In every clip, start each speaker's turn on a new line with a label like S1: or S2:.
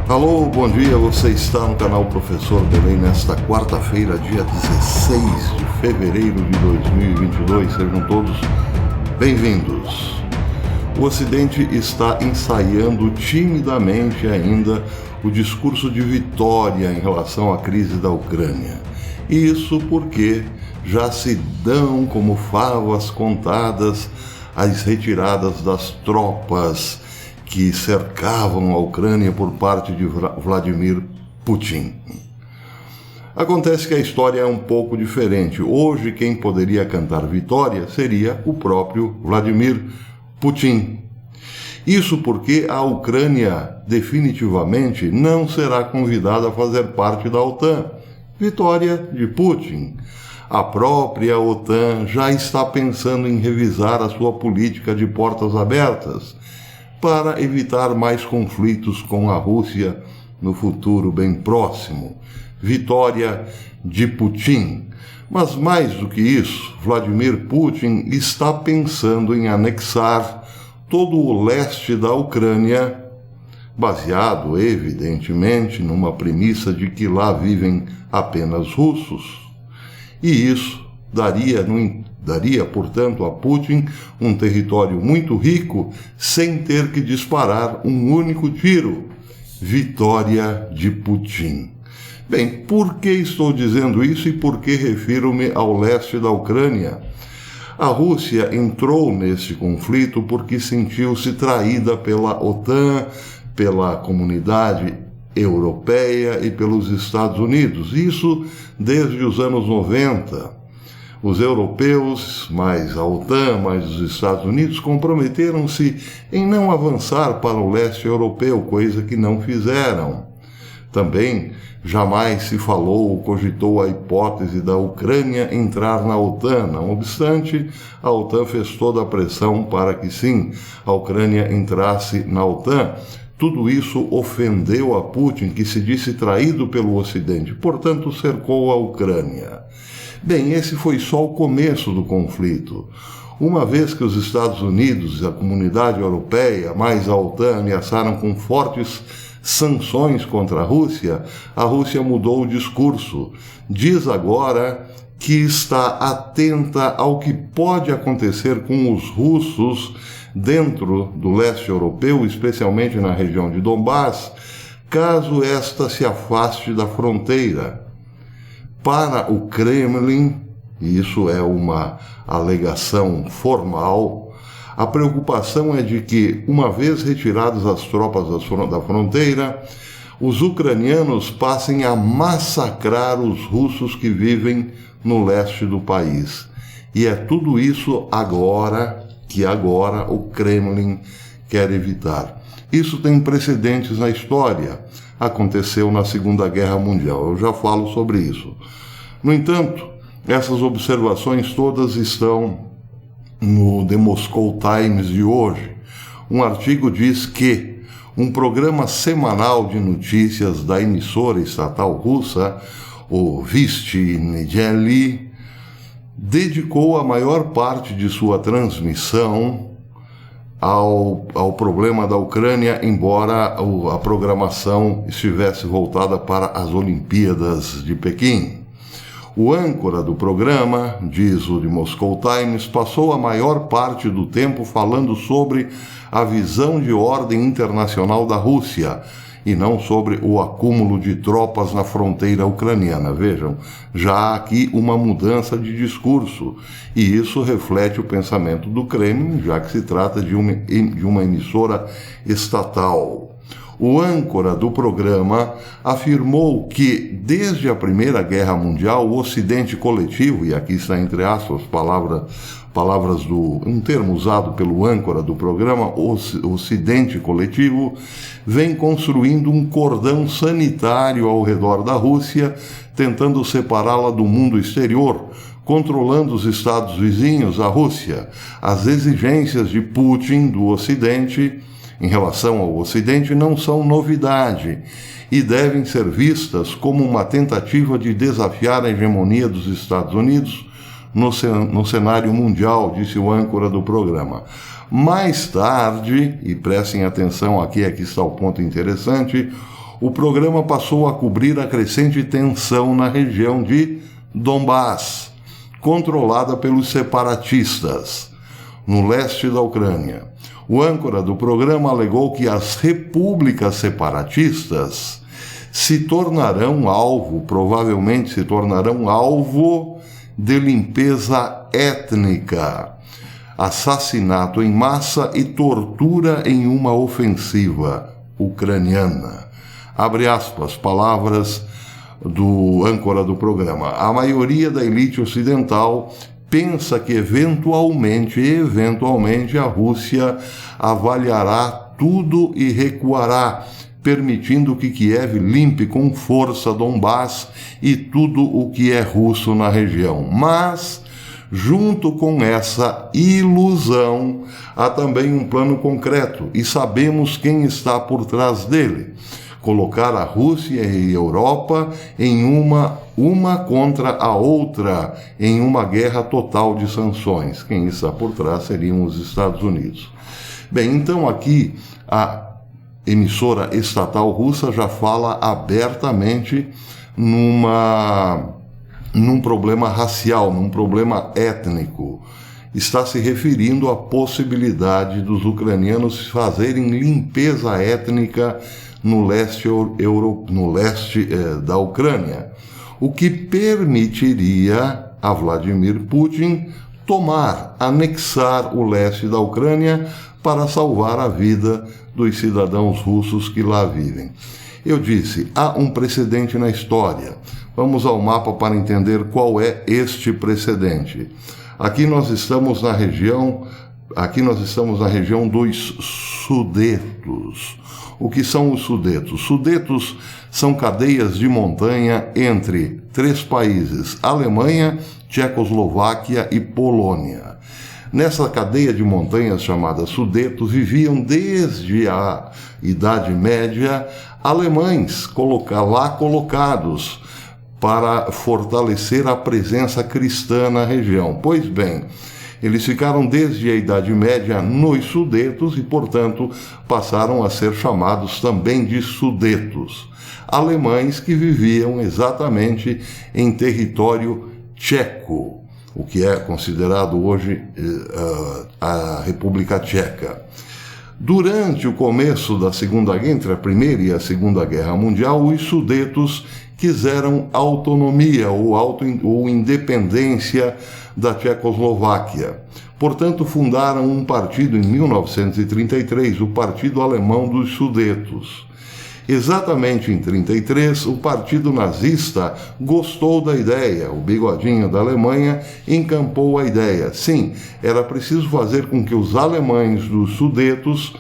S1: Alô, bom dia, você está no canal Professor Belém nesta quarta-feira, dia 16 de fevereiro de 2022. Sejam todos bem-vindos. O Ocidente está ensaiando timidamente ainda o discurso de vitória em relação à crise da Ucrânia. Isso porque já se dão como favas contadas as retiradas das tropas que cercavam a Ucrânia por parte de Vladimir Putin. Acontece que a história é um pouco diferente. Hoje, quem poderia cantar vitória seria o próprio Vladimir Putin. Isso porque a Ucrânia definitivamente não será convidada a fazer parte da OTAN. Vitória de Putin. A própria OTAN já está pensando em revisar a sua política de portas abertas para evitar mais conflitos com a Rússia no futuro bem próximo. Vitória de Putin. Mas mais do que isso, Vladimir Putin está pensando em anexar todo o leste da Ucrânia, baseado, evidentemente, numa premissa de que lá vivem apenas russos. E isso daria, portanto, a Putin um território muito rico sem ter que disparar um único tiro. Vitória de Putin. Bem, por que estou dizendo isso e por que refiro-me ao leste da Ucrânia? A Rússia entrou nesse conflito porque sentiu-se traída pela OTAN, pela comunidade europeia e pelos Estados Unidos. Isso desde os anos 90. Os europeus, mais a OTAN, mais os Estados Unidos, comprometeram-se em não avançar para o leste europeu, coisa que não fizeram. Também jamais se falou ou cogitou a hipótese da Ucrânia entrar na OTAN. Não obstante, a OTAN fez toda a pressão para que sim, a Ucrânia entrasse na OTAN. Tudo isso ofendeu a Putin, que se disse traído pelo Ocidente, portanto cercou a Ucrânia. Bem, esse foi só o começo do conflito. Uma vez que os Estados Unidos e a comunidade europeia, mais a OTAN, ameaçaram com fortes sanções contra a Rússia mudou o discurso. Diz agora que está atenta ao que pode acontecer com os russos dentro do leste europeu, especialmente na região de Donbás, caso esta se afaste da fronteira. Para o Kremlin, e isso é uma alegação formal, a preocupação é de que, uma vez retiradas as tropas da fronteira, os ucranianos passem a massacrar os russos que vivem no leste do país. E é tudo isso que agora o Kremlin quer evitar. Isso tem precedentes na história. Aconteceu na Segunda Guerra Mundial. Eu já falo sobre isso. No entanto, essas observações todas estão no The Moscow Times de hoje. Um artigo diz que um programa semanal de notícias da emissora estatal russa, o Vesti Nedeli, dedicou a maior parte de sua transmissão ao problema da Ucrânia, embora a programação estivesse voltada para as Olimpíadas de Pequim. O âncora do programa, diz o The Moscow Times, passou a maior parte do tempo falando sobre a visão de ordem internacional da Rússia e não sobre o acúmulo de tropas na fronteira ucraniana. Vejam, já há aqui uma mudança de discurso, e isso reflete o pensamento do Kremlin, já que se trata de uma emissora estatal. O âncora do programa afirmou que, desde a Primeira Guerra Mundial, o Ocidente coletivo, e aqui está entre aspas um termo usado pelo âncora do programa, Ocidente coletivo, vem construindo um cordão sanitário ao redor da Rússia, tentando separá-la do mundo exterior, controlando os estados vizinhos, a Rússia. As exigências de Putin do Ocidente em relação ao Ocidente não são novidade e devem ser vistas como uma tentativa de desafiar a hegemonia dos Estados Unidos no cenário mundial, disse o âncora do programa. Mais tarde, e prestem atenção aqui, aqui está o ponto interessante, o programa passou a cobrir a crescente tensão na região de Donbás, controlada pelos separatistas, no leste da Ucrânia. O âncora do programa alegou que as repúblicas separatistas provavelmente se tornarão alvo de limpeza étnica, assassinato em massa e tortura em uma ofensiva ucraniana. Abre aspas, palavras do âncora do programa. A maioria da elite ocidental pensa que eventualmente a Rússia avaliará tudo e recuará, permitindo que Kiev limpe com força Donbás e tudo o que é russo na região. Mas, junto com essa ilusão, há também um plano concreto, e sabemos quem está por trás dele. Colocar a Rússia e a Europa em uma contra a outra, em uma guerra total de sanções. Quem está por trás seriam os Estados Unidos. Bem, então aqui a emissora estatal russa já fala abertamente num problema racial, num problema étnico. Está se referindo à possibilidade dos ucranianos fazerem limpeza étnica no leste da Ucrânia, o que permitiria a Vladimir Putin anexar o leste da Ucrânia para salvar a vida dos cidadãos russos que lá vivem. Eu disse, há um precedente na história. Vamos ao mapa para entender qual é este precedente. Aqui nós estamos na região dos Sudetos. O que são os Sudetos? Sudetos são cadeias de montanha entre 3 países, Alemanha, Tchecoslováquia e Polônia. Nessa cadeia de montanhas chamada Sudetos viviam desde a Idade Média alemães lá colocados para fortalecer a presença cristã na região. Pois bem, eles ficaram desde a Idade Média nos Sudetos e, portanto, passaram a ser chamados também de Sudetos. Alemães que viviam exatamente em território tcheco, o que é considerado hoje a República Tcheca. Durante o começo da Segunda Guerra, entre a Primeira e a Segunda Guerra Mundial, os Sudetos quiseram autonomia ou independência da Tchecoslováquia. Portanto, fundaram um partido em 1933, o Partido Alemão dos Sudetos. Exatamente em 1933, o Partido Nazista gostou da ideia. O bigodinho da Alemanha encampou a ideia. Sim, era preciso fazer com que os alemães dos Sudetos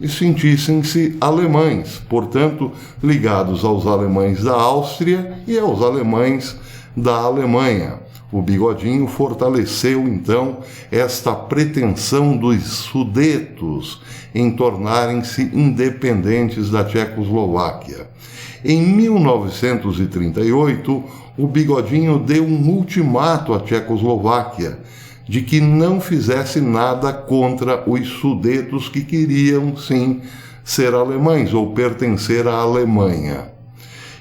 S1: sentissem-se alemães, portanto, ligados aos alemães da Áustria e aos alemães da Alemanha. O bigodinho fortaleceu, então, esta pretensão dos Sudetos em tornarem-se independentes da Tchecoslováquia. Em 1938, o bigodinho deu um ultimato à Tchecoslováquia de que não fizesse nada contra os Sudetos que queriam, sim, ser alemães ou pertencer à Alemanha.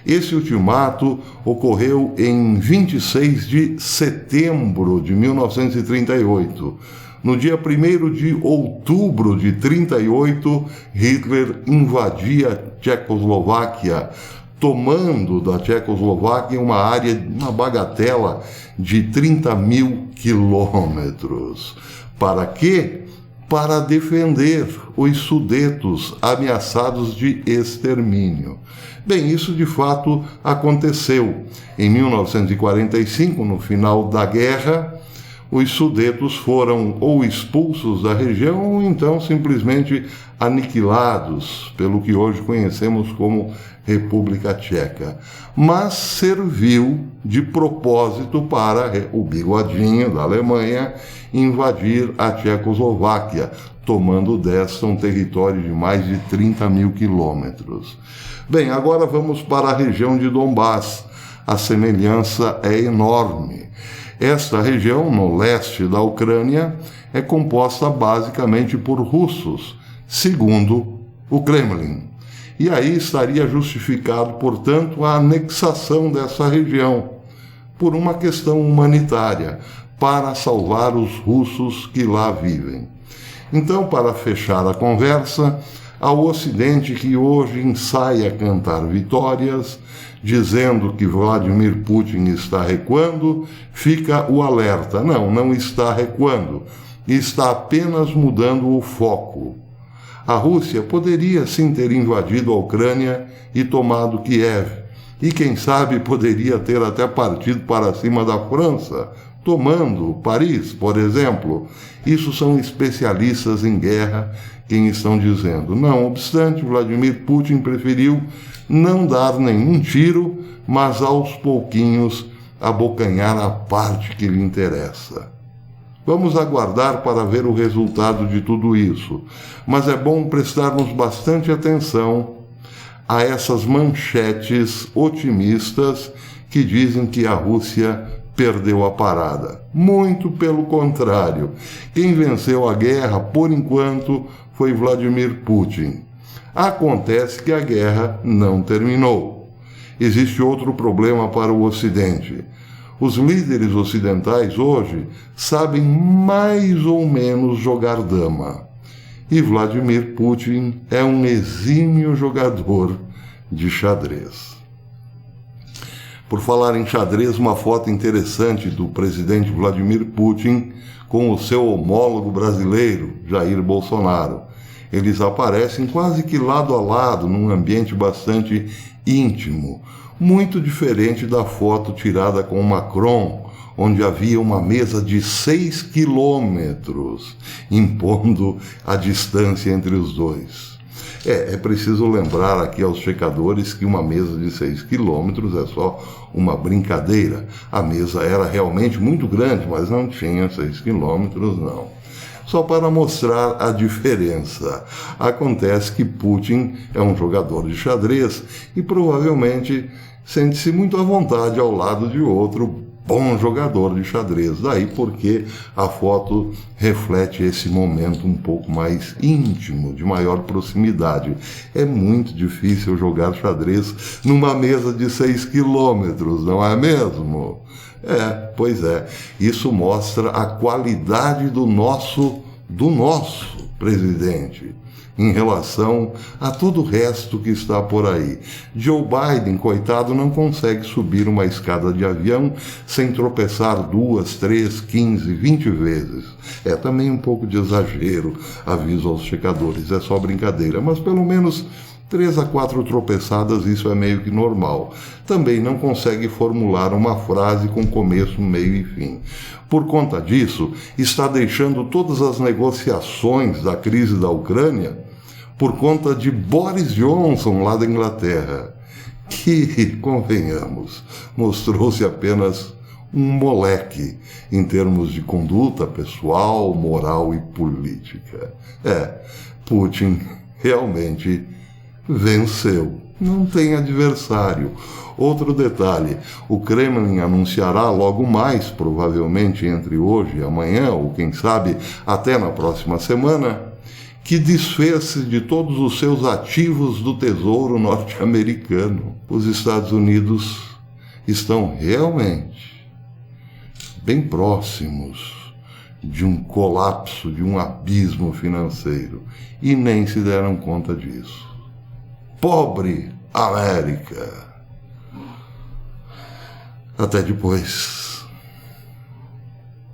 S1: Esse ultimato ocorreu em 26 de setembro de 1938. No dia 1º de outubro de 1938, Hitler invadia a Tchecoslováquia, tomando da Tchecoslováquia uma bagatela de 30.000 quilômetros. Para quê? Para defender os Sudetos ameaçados de extermínio. Bem, isso de fato aconteceu. Em 1945, no final da guerra, os Sudetos foram ou expulsos da região ou então simplesmente aniquilados pelo que hoje conhecemos como República Tcheca. Mas serviu de propósito para o bigodinho da Alemanha invadir a Tchecoslováquia, tomando desta um território de mais de 30.000 quilômetros. Bem, agora vamos para a região de Donbás. A semelhança é enorme. Esta região, no leste da Ucrânia, é composta basicamente por russos, segundo o Kremlin. E aí estaria justificado, portanto, a anexação dessa região por uma questão humanitária, para salvar os russos que lá vivem. Então, para fechar a conversa, ao Ocidente que hoje ensaia cantar vitórias, dizendo que Vladimir Putin está recuando, fica o alerta. Não está recuando, está apenas mudando o foco. A Rússia poderia sim ter invadido a Ucrânia e tomado Kiev, e quem sabe poderia ter até partido para cima da França, tomando Paris, por exemplo. Isso são especialistas em guerra quem estão dizendo. Não obstante, Vladimir Putin preferiu não dar nenhum tiro, mas aos pouquinhos abocanhar a parte que lhe interessa. Vamos aguardar para ver o resultado de tudo isso, mas é bom prestarmos bastante atenção a essas manchetes otimistas que dizem que a Rússia perdeu a parada. Muito pelo contrário. Quem venceu a guerra, por enquanto, foi Vladimir Putin. Acontece que a guerra não terminou. Existe outro problema para o Ocidente. Os líderes ocidentais hoje sabem mais ou menos jogar dama. E Vladimir Putin é um exímio jogador de xadrez. Por falar em xadrez, uma foto interessante do presidente Vladimir Putin com o seu homólogo brasileiro, Jair Bolsonaro. Eles aparecem quase que lado a lado, num ambiente bastante íntimo, muito diferente da foto tirada com Macron, onde havia uma mesa de 6 quilômetros, impondo a distância entre os dois. É preciso lembrar aqui aos checadores que uma mesa de 6 quilômetros é só uma brincadeira. A mesa era realmente muito grande, mas não tinha 6 quilômetros, não. Só para mostrar a diferença. Acontece que Putin é um jogador de xadrez e provavelmente sente-se muito à vontade ao lado de outro bom jogador de xadrez. Daí porque a foto reflete esse momento um pouco mais íntimo, de maior proximidade. É muito difícil jogar xadrez numa mesa de 6 quilômetros, não é mesmo? Pois é. Isso mostra a qualidade do nosso presidente em relação a todo o resto que está por aí. Joe Biden, coitado, não consegue subir uma escada de avião sem tropeçar 2, 3, 15, 20 vezes. É também um pouco de exagero, aviso aos checadores, é só brincadeira, mas pelo menos 3 a 4 tropeçadas, isso é meio que normal. Também não consegue formular uma frase com começo, meio e fim. Por conta disso, está deixando todas as negociações da crise da Ucrânia por conta de Boris Johnson, lá da Inglaterra, que, convenhamos, mostrou-se apenas um moleque em termos de conduta pessoal, moral e política. Putin realmente venceu. Não tem adversário. Outro detalhe, o Kremlin anunciará logo mais, provavelmente entre hoje e amanhã, ou quem sabe até na próxima semana, que desfez-se de todos os seus ativos do Tesouro norte-americano. Os Estados Unidos estão realmente bem próximos de um colapso, de um abismo financeiro, e nem se deram conta disso. Pobre América! Até depois.